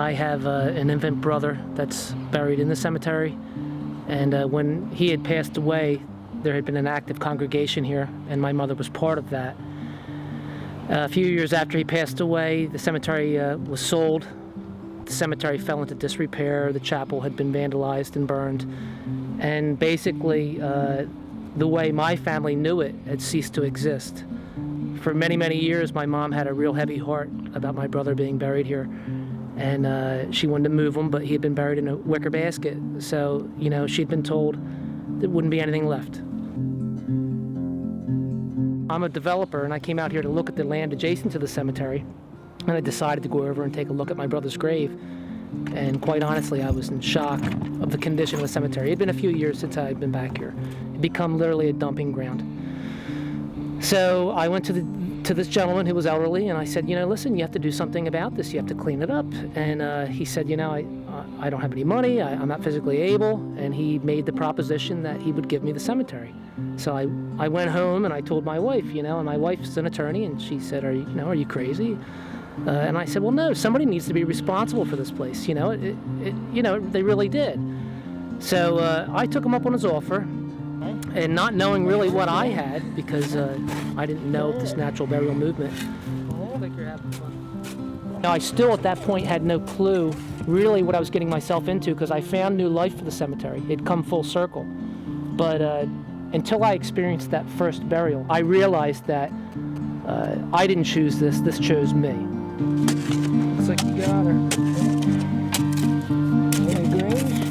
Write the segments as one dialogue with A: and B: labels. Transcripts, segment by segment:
A: I have an infant brother that's buried in the cemetery, and when he had passed away, there had been an active congregation here, and my mother was part of that. A few years after he passed away, the cemetery was sold. The cemetery fell into disrepair. The chapel had been vandalized and burned, and basically the way my family knew it had ceased to exist. For many, many years, my mom had a real heavy heart about my brother being buried here, and she wanted to move him, but he had been buried in a wicker basket. So, you know, she'd been told there wouldn't be anything left. I'm a developer, and I came out here to look at the land adjacent to the cemetery, and I decided to go over and take a look at my brother's grave. And quite honestly, I was in shock of the condition of the cemetery. It had been a few years since I had been back here. It had become literally a dumping ground. So I went to this gentleman who was elderly, and I said, you know, listen, you have to do something about this. You have to clean it up. And he said, you know, I don't have any money. I'm not physically able. And he made the proposition that he would give me the cemetery. So I went home and I told my wife, you know, and my wife's an attorney, and she said, are you crazy? And I said, well, no, somebody needs to be responsible for this place. You know, they really did. So I took him up on his offer. And not knowing really what I had, because I didn't know this natural burial movement. Looks like you're having fun. Now, I still at that point had no clue really what I was getting myself into, because I found new life for the cemetery. It'd come full circle. But until I experienced that first burial, I realized that I didn't choose this chose me. Looks like you got her. Any green?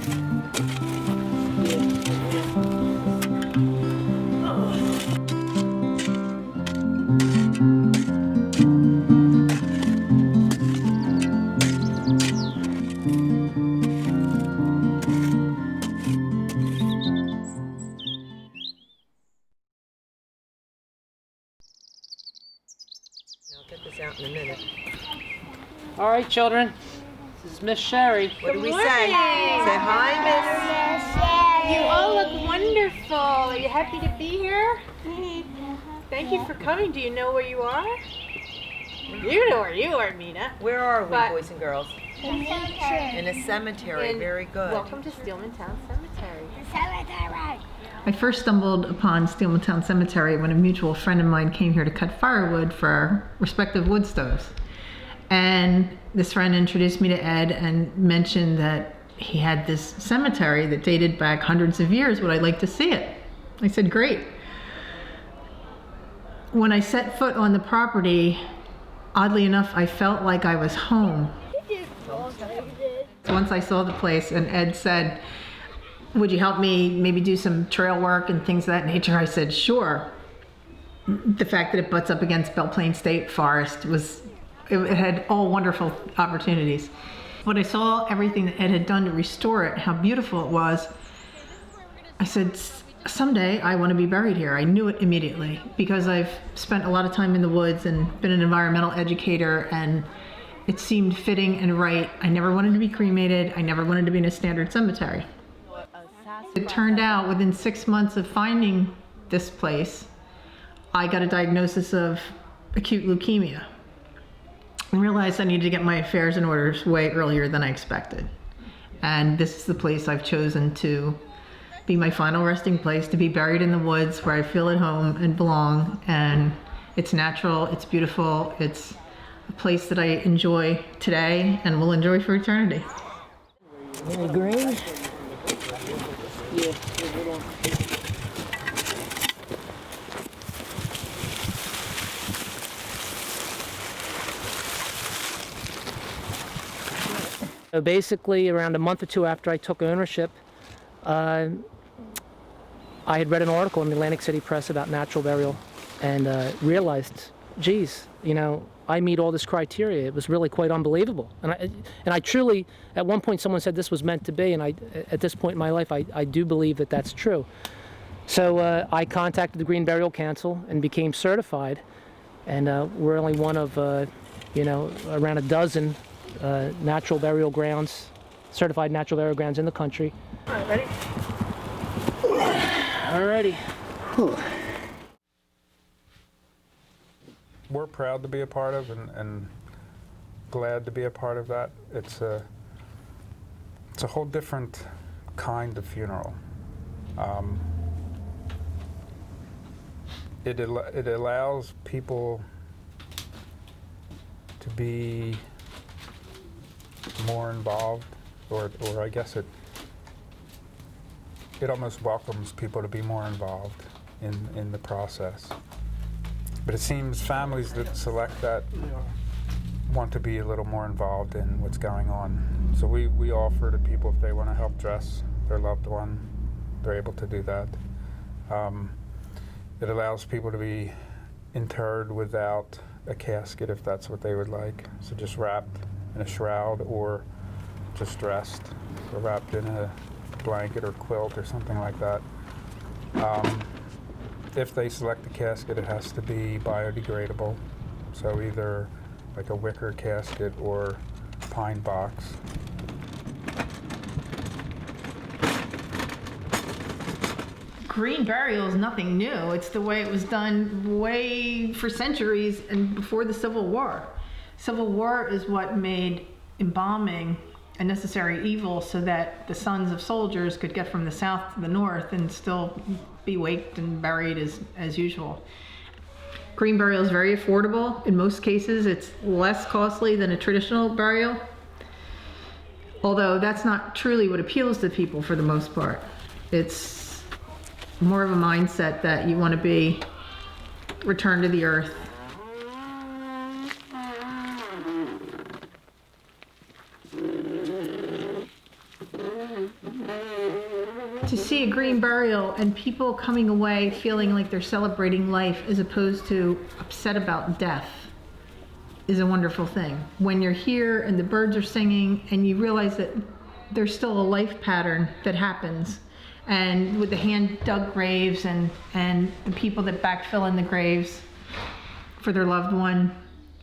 A: I'll get this out in a minute. All right, children. This is Miss Sherry.
B: What do we say? Say hi, Miss.
C: You all look wonderful. Are you happy to be here? Thank you for coming. Do you know where you are? You know where you are, Mina.
B: Where are we,
C: But-
B: boys and girls? In a cemetery.
C: And
B: Very good.
C: Welcome to Steelmantown Cemetery.
D: I first stumbled upon Steelmantown Cemetery when a mutual friend of mine came here to cut firewood for our respective wood stoves. And this friend introduced me to Ed and mentioned that he had this cemetery that dated back hundreds of years. Would I like to see it? I said, great. When I set foot on the property, oddly enough, I felt like I was home. Once I saw the place and Ed said, would you help me maybe do some trail work and things of that nature? I said, sure. The fact that it butts up against Belle Plaine State Forest it had all wonderful opportunities. When I saw everything that Ed had done to restore it, how beautiful it was, I said, someday I want to be buried here. I knew it immediately because I've spent a lot of time in the woods and been an environmental educator, and it seemed fitting and right. I never wanted to be cremated. I never wanted to be in a standard cemetery. It turned out within 6 months of finding this place, I got a diagnosis of acute leukemia and realized I needed to get my affairs in order way earlier than I expected. And this is the place I've chosen to be my final resting place, to be buried in the woods where I feel at home and belong. And it's natural, it's beautiful, it's a place that I enjoy today and will enjoy for eternity.
A: Any green? Yeah. So basically, around a month or two after I took ownership, I had read an article in the Atlantic City Press about natural burial and realized, geez, you know, I meet all this criteria. It was really quite unbelievable. And I truly, at one point someone said this was meant to be, and at this point in my life, I do believe that that's true. So I contacted the Green Burial Council and became certified. And we're only one of, around a dozen natural burial grounds, certified natural burial grounds in the country.
C: All right, ready?
A: Alrighty. Whew.
E: We're proud to be a part of and glad to be a part of that. It's a whole different kind of funeral. It allows people to be more involved, or I guess it almost welcomes people to be more involved in the process. But it seems families that select that want to be a little more involved in what's going on. So we offer to people, if they want to help dress their loved one, they're able to do that. It allows people to be interred without a casket if that's what they would like. So just wrapped in a shroud, or just dressed, or wrapped in a blanket or quilt or something like that. If they select a casket, it has to be biodegradable. So either like a wicker casket or pine box.
D: Green burial is nothing new. It's the way it was done way for centuries and before the Civil War. Civil War is what made embalming a necessary evil so that the sons of soldiers could get from the south to the north and still be waked and buried as usual. Green burial is very affordable. In most cases, it's less costly than a traditional burial. Although that's not truly what appeals to people for the most part. It's more of a mindset that you want to be returned to the earth. To see a green burial and people coming away feeling like they're celebrating life as opposed to upset about death is a wonderful thing. When you're here and the birds are singing and you realize that there's still a life pattern that happens, and with the hand dug graves and the people that backfill in the graves for their loved one,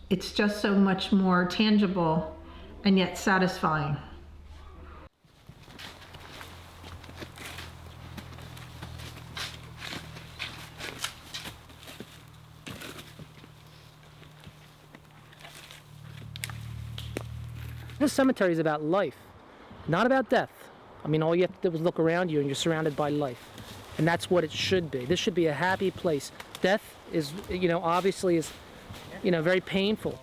D: it's just so much more tangible and yet satisfying.
A: This cemetery is about life, not about death. I mean, all you have to do is look around you and you're surrounded by life. And that's what it should be. This should be a happy place. Death is, obviously is, very painful.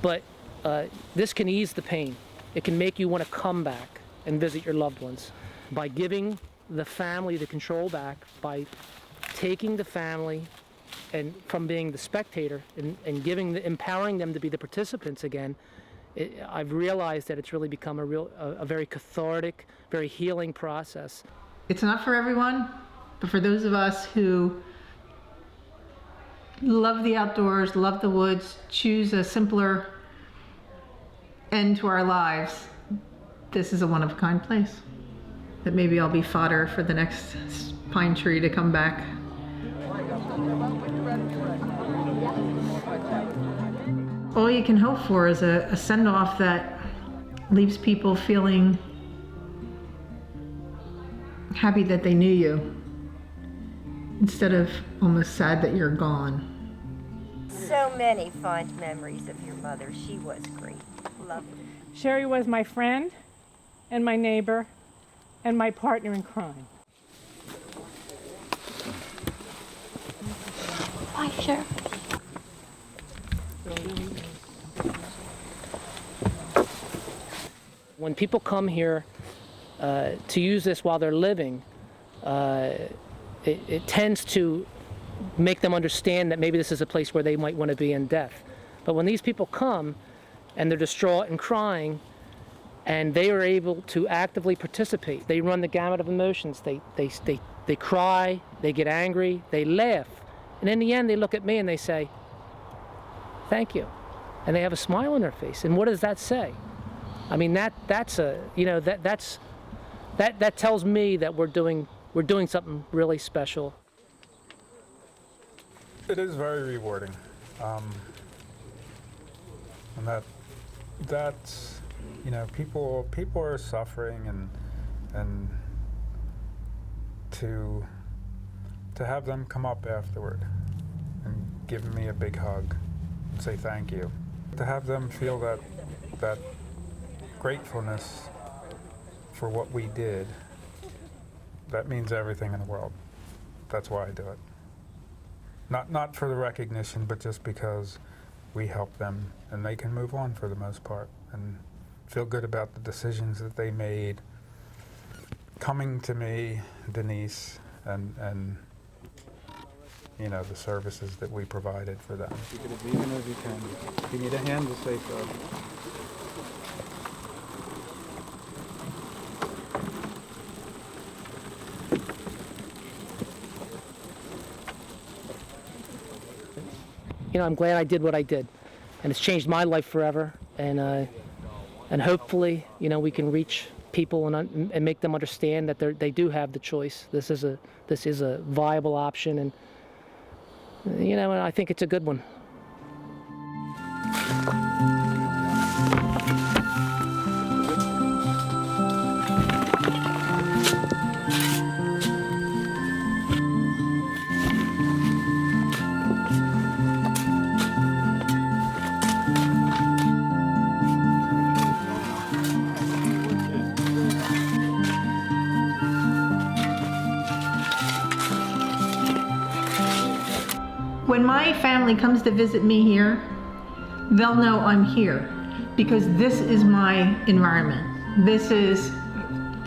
A: But this can ease the pain. It can make you want to come back and visit your loved ones. By giving the family the control back, by taking the family and from being the spectator and empowering them to be the participants again, I've realized that it's really become a very cathartic, very healing process.
D: It's not for everyone, but for those of us who love the outdoors, love the woods, choose a simpler end to our lives, this is a one-of-a-kind place. That maybe I'll be fodder for the next pine tree to come back. All you can hope for is a send-off that leaves people feeling happy that they knew you, instead of almost sad that you're gone.
B: So many fond memories of your mother. She was great. Lovely.
F: Sherry was my friend and my neighbor and my partner in crime.
G: Bye, Sherry.
A: When people come here to use this while they're living, it tends to make them understand that maybe this is a place where they might want to be in death. But when these people come and they're distraught and crying, and they are able to actively participate, they run the gamut of emotions. They cry, they get angry, they laugh, and in the end they look at me and they say, "Thank you," and they have a smile on their face. And what does that say? I mean, that tells me that we're doing something really special.
E: It is very rewarding, and that's people are suffering, and to have them come up afterward and give me a big hug and say thank you. to have them feel that gratefulness for what we did, that means everything in the world. That's why I do it. Not for the recognition, but just because we help them and they can move on for the most part and feel good about the decisions that they made coming to me, Denise, and you know, the services that we provided for them.
G: You could have even if you can. If you need a hand, just say so.
A: You know, I'm glad I did what I did, and it's changed my life forever. And hopefully, you know, we can reach people and make them understand that they do have the choice. This is a viable option, and you know, and I think it's a good one.
D: When my family comes to visit me here, they'll know I'm here because this is my environment. This is,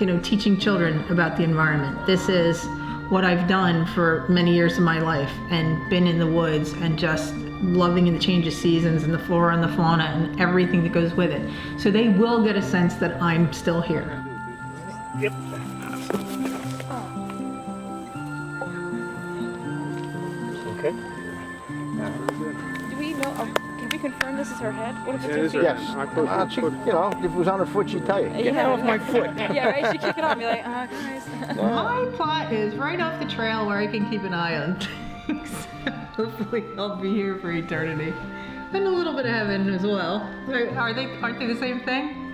D: you know, teaching children about the environment. This is what I've done for many years of my life and been in the woods and just loving the change of seasons and the flora and the fauna and everything that goes with it. So they will get a sense that I'm still here.
G: Yep. Okay.
H: Do we know, can we confirm this is her head? What if it's her
G: It is
H: feet?
G: her
I: Yes.
G: hand. I put-
I: She, you know, if it was on her foot, she'd tell you.
H: Get
I: off my foot.
H: Yeah, right, she kick it off and be like, guys.
D: My plot is right off the trail where I can keep an eye on things. Hopefully I'll be here for eternity. And a little bit of heaven as well. Aren't they the same thing?